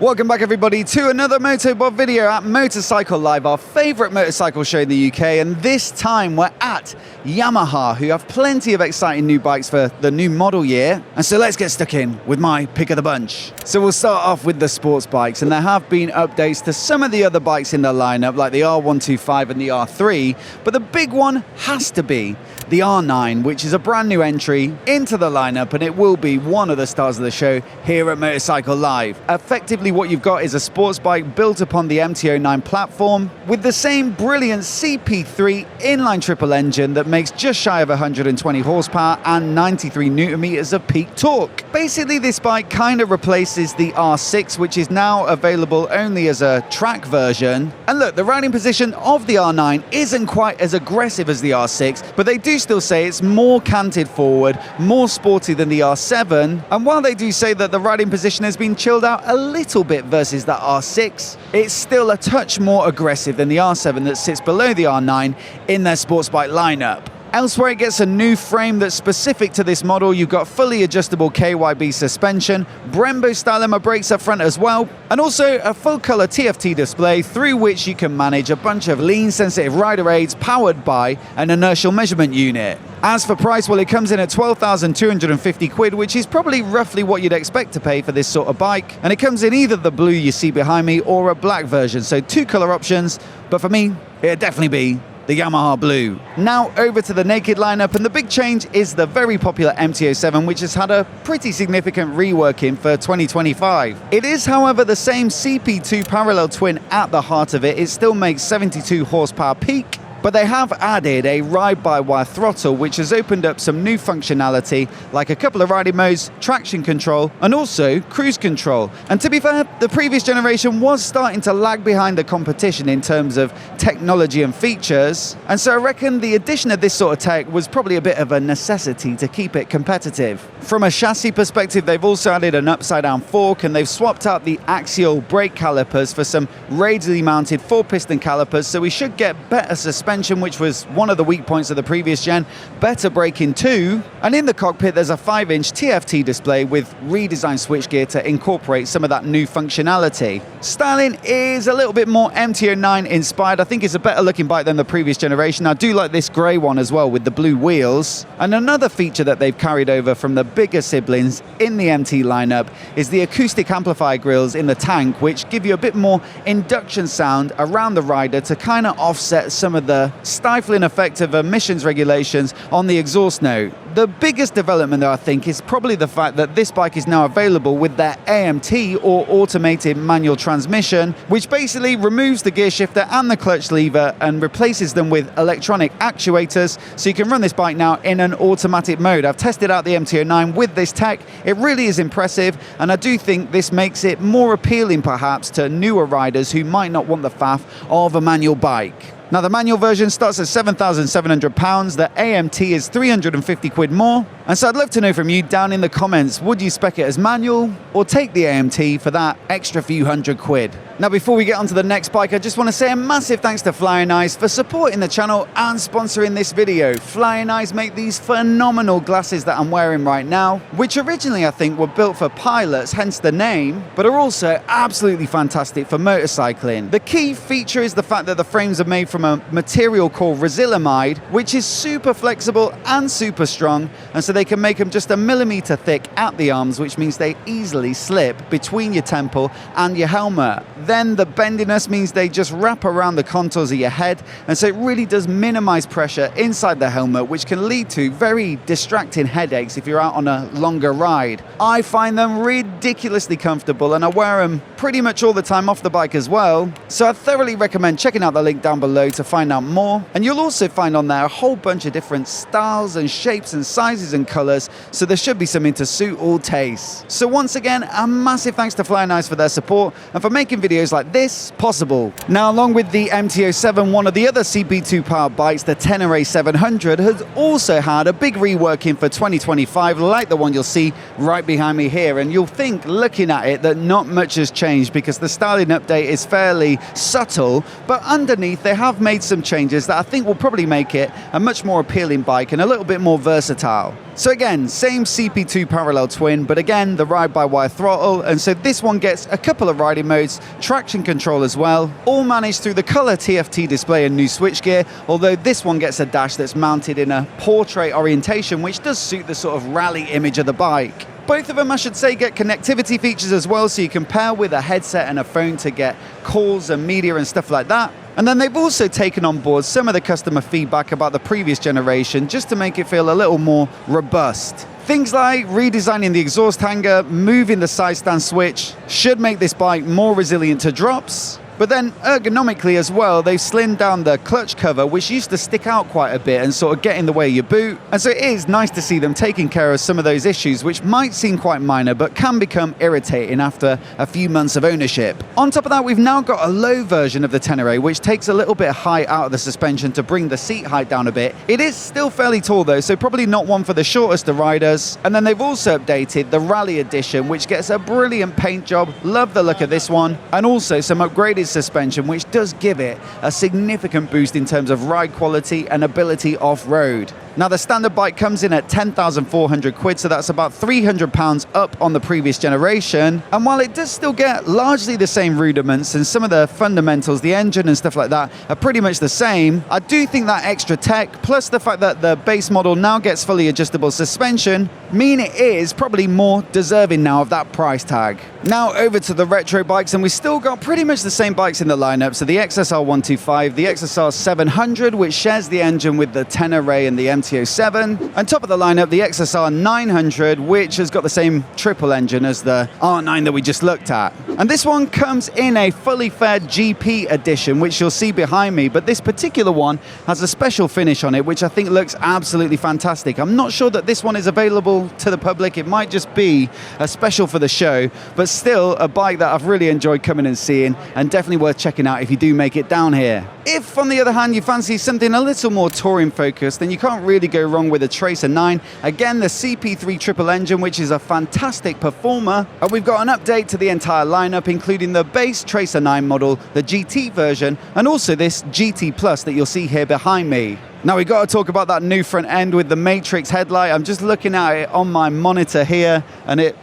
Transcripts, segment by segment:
Welcome back everybody to another MOTOBOB video at Motorcycle Live, our favourite motorcycle show in the UK, and this time we're at Yamaha, who have plenty of exciting new bikes for the new model year. And so let's get stuck in with my pick of the bunch. So we'll start off with the sports bikes, and there have been updates to some of the other bikes in the lineup like the R125 and the R3, but the big one has to be the R9, which is a brand new entry into the lineup, and it will be one of the stars of the show here at Motorcycle Live. Effectively what you've got is a sports bike built upon the MT-09 platform with the same brilliant CP3 inline triple engine that makes just shy of 120 horsepower and 93 newton meters of peak torque. Basically this bike kind of replaces the R6, which is now available only as a track version. And look, the riding position of the R9 isn't quite as aggressive as the R6, but they do still say it's more canted forward, more sporty than the R7. And while they do say that the riding position has been chilled out a little bit versus that R6, it's still a touch more aggressive than the R7 that sits below the R9 in their sports bike lineup. Elsewhere, it gets a new frame that's specific to this model. You've got fully adjustable KYB suspension, Brembo style Emma brakes up front as well, and also a full color TFT display through which you can manage a bunch of lean sensitive rider aids powered by an inertial measurement unit. As for price, well, it comes in at 12,250 quid, which is probably roughly what you'd expect to pay for this sort of bike. And it comes in either the blue you see behind me or a black version, so two color options, but for me, it'd definitely be the Yamaha Blue. Now over to the naked lineup, and the big change is the very popular MT-07, which has had a pretty significant reworking for 2025. It is, however, the same CP2 parallel twin at the heart of it. It still makes 72 horsepower peak, but they have added a ride-by-wire throttle, which has opened up some new functionality, like a couple of riding modes, traction control, and also cruise control. And to be fair, the previous generation was starting to lag behind the competition in terms of technology and features, and so I reckon the addition of this sort of tech was probably a bit of a necessity to keep it competitive. From a chassis perspective, they've also added an upside-down fork, and they've swapped out the axial brake calipers for some radially mounted 4-piston calipers, so we should get better suspension, which was one of the weak points of the previous gen, better braking too, and in the cockpit there's a 5-inch TFT display with redesigned switchgear to incorporate some of that new functionality. Styling is a little bit more MT-09 inspired. I think it's a better looking bike than the previous generation. I do like this grey one as well with the blue wheels. And another feature that they've carried over from the bigger siblings in the MT lineup is the acoustic amplifier grills in the tank, which give you a bit more induction sound around the rider to kind of offset some of the stifling effect of emissions regulations on the exhaust note. The biggest development though, I think, is probably the fact that this bike is now available with their AMT or automated manual transmission, which basically removes the gear shifter and the clutch lever and replaces them with electronic actuators, so you can run this bike now in an automatic mode. I've tested out the MT-09 with this tech. It really is impressive, and I do think this makes it more appealing perhaps to newer riders who might not want the faff of a manual bike. Now the manual version starts at £7,700, the AMT is 350 quid more, and so I'd love to know from you down in the comments, would you spec it as manual or take the AMT for that extra few hundred quid? Now before we get on to the next bike, I just want to say a massive thanks to Flying Eyes for supporting the channel and sponsoring this video. Flying Eyes make these phenomenal glasses that I'm wearing right now, which originally I think were built for pilots, hence the name, but are also absolutely fantastic for motorcycling. The key feature is the fact that the frames are made from a material called resilamide, which is super flexible and super strong, and so they can make them just a millimeter thick at the arms, which means they easily slip between your temple and your helmet. Then the bendiness means they just wrap around the contours of your head, and so it really does minimize pressure inside the helmet, which can lead to very distracting headaches if you're out on a longer ride. I find them ridiculously comfortable, and I wear them pretty much all the time off the bike as well, so I thoroughly recommend checking out the link down below to find out more. And you'll also find on there a whole bunch of different styles and shapes and sizes and colors, so there should be something to suit all tastes. So once again, a massive thanks to Flying Eyes for their support and for making videos like this possible. Now along with the MT-07, one of the other CP2 powered bikes, the Ténéré 700, has also had a big reworking for 2025, like the one you'll see right behind me here, and you'll think looking at it that not much has changed because the styling update is fairly subtle, but underneath they have made some changes that I think will probably make it a much more appealing bike and a little bit more versatile. So again, same CP2 parallel twin, but again, the ride-by-wire throttle, and so this one gets a couple of riding modes, traction control as well, all managed through the colour TFT display and new switchgear, although this one gets a dash that's mounted in a portrait orientation, which does suit the sort of rally image of the bike. Both of them, I should say, get connectivity features as well, so you can pair with a headset and a phone to get calls and media and stuff like that. And then they've also taken on board some of the customer feedback about the previous generation just to make it feel a little more robust. Things like redesigning the exhaust hanger, moving the side stand switch, should make this bike more resilient to drops. But then ergonomically as well, they've slimmed down the clutch cover, which used to stick out quite a bit and sort of get in the way of your boot. And so it is nice to see them taking care of some of those issues, which might seem quite minor, but can become irritating after a few months of ownership. On top of that, we've now got a low version of the Ténéré, which takes a little bit of height out of the suspension to bring the seat height down a bit. It is still fairly tall though, so probably not one for the shortest of riders. And then they've also updated the Rally Edition, which gets a brilliant paint job. Love the look of this one. And also some upgraded suspension, which does give it a significant boost in terms of ride quality and ability off-road. Now the standard bike comes in at 10,400 quid, so that's about £300 up on the previous generation. And while it does still get largely the same rudiments and some of the fundamentals, the engine and stuff like that are pretty much the same, I do think that extra tech, plus the fact that the base model now gets fully adjustable suspension, mean it is probably more deserving now of that price tag. Now over to the retro bikes, and we've still got pretty much the same bikes in the lineup. So the XSR 125, the XSR 700, which shares the engine with the Ténéré and the MT-07. On top of the lineup, the XSR 900, which has got the same triple engine as the R9 that we just looked at. And this one comes in a fully faired GP edition, which you'll see behind me, but this particular one has a special finish on it, which I think looks absolutely fantastic. I'm not sure that this one is available to the public. It might just be a special for the show, but still a bike that I've really enjoyed coming and seeing, and definitely worth checking out if you do make it down here. If, on the other hand, you fancy something a little more touring focused, then you can't really go wrong with a Tracer 9. Again, the CP3 triple engine, which is a fantastic performer. And we've got an update to the entire lineup, including the base Tracer 9 model, the GT version, and also this GT Plus that you'll see here behind me. Now we've got to talk about that new front end with the Matrix headlight. I'm just looking at it on my monitor here, and it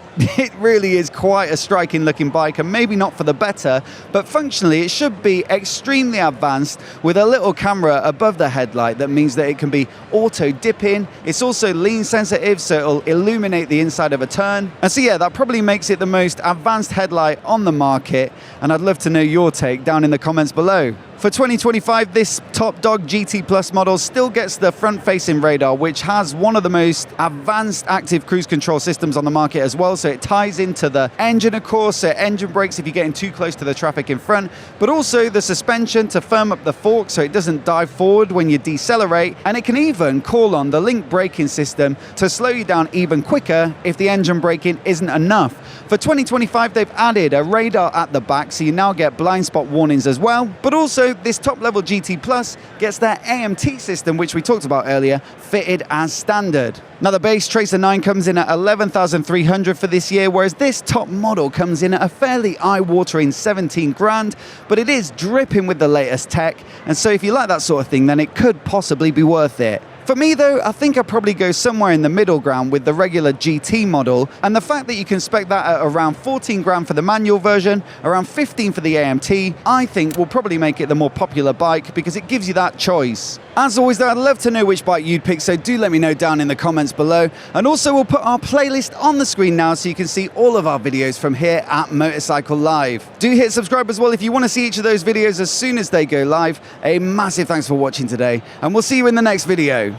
really is quite a striking looking bike, and maybe not for the better, but functionally it should be extremely advanced with a little camera above the headlight that means that it can be auto dipping. It's also lean sensitive, so it'll illuminate the inside of a turn. And so yeah, that probably makes it the most advanced headlight on the market, and I'd love to know your take down in the comments below. For 2025, this top dog GT Plus model still gets the front-facing radar, which has one of the most advanced active cruise control systems on the market as well. So it ties into the engine, of course, so engine brakes if you're getting too close to the traffic in front, but also the suspension to firm up the fork so it doesn't dive forward when you decelerate. And it can even call on the link braking system to slow you down even quicker if the engine braking isn't enough. For 2025, they've added a radar at the back, so you now get blind spot warnings as well. But also, this top-level GT Plus gets their AMT system, which we talked about earlier, fitted as standard. Now, the base Tracer 9 comes in at 11,300 for this year, whereas this top model comes in at a fairly eye-watering 17 grand, but it is dripping with the latest tech, and so if you like that sort of thing, then it could possibly be worth it. For me though, I think I'd probably go somewhere in the middle ground with the regular GT model, and the fact that you can spec that at around 14 grand for the manual version, around 15 for the AMT, I think will probably make it the more popular bike because it gives you that choice. As always though, I'd love to know which bike you'd pick, so do let me know down in the comments below. And also we'll put our playlist on the screen now so you can see all of our videos from here at Motorcycle Live. Do hit subscribe as well if you want to see each of those videos as soon as they go live. A massive thanks for watching today, and we'll see you in the next video.